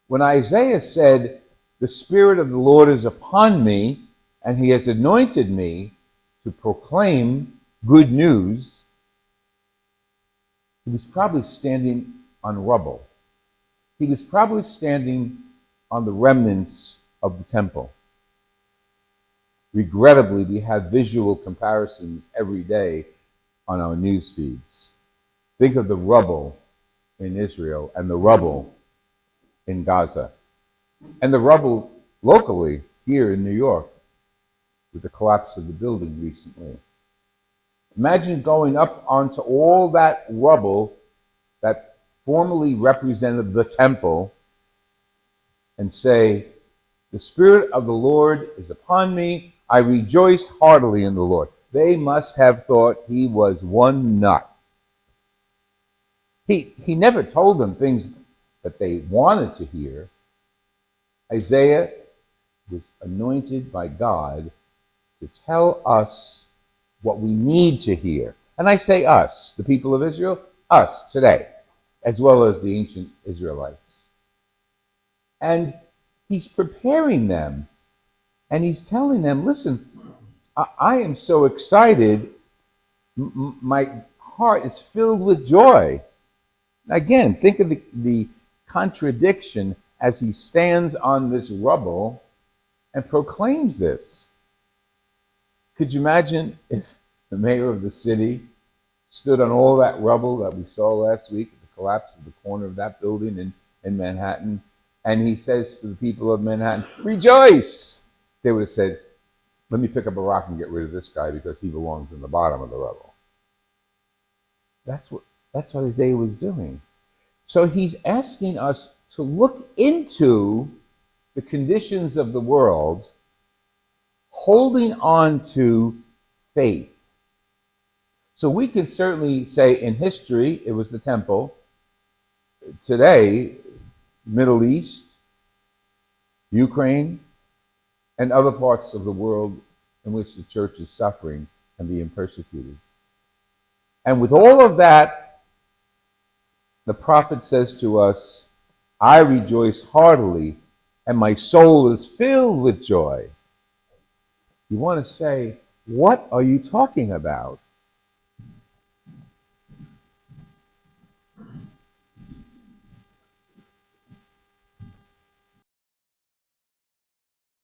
When Isaiah said, "The Spirit of the Lord is upon me, and he has anointed me to proclaim good news," he was probably standing on rubble. He was probably standing on the remnants of the temple. Regrettably, we have visual comparisons every day on our news feeds. Think of the rubble in Israel and the rubble in Gaza, and the rubble locally here in New York with the collapse of the building recently. Imagine going up onto all that rubble that formerly represented the temple and say, "The Spirit of the Lord is upon me. I rejoice heartily in the Lord." They must have thought he was one nut. He never told them things that they wanted to hear. Isaiah was anointed by God to tell us what we need to hear. And I say us, the people of Israel, us today, as well as the ancient Israelites. And he's preparing them, and he's telling them, listen, I am so excited. My heart is filled with joy. Again, think of the contradiction as he stands on this rubble and proclaims this. Could you imagine if the mayor of the city stood on all that rubble that we saw last week, the collapse of the corner of that building in Manhattan, and he says to the people of Manhattan, "Rejoice!" They would have said, "Let me pick up a rock and get rid of this guy because he belongs in the bottom of the rubble." That's what Isaiah was doing. So he's asking us to look into the conditions of the world, holding on to faith. So we can certainly say in history it was the temple. Today, Middle East, Ukraine, and other parts of the world in which the church is suffering and being persecuted. And with all of that, the prophet says to us, "I rejoice heartily, and my soul is filled with joy." You want to say, what are you talking about?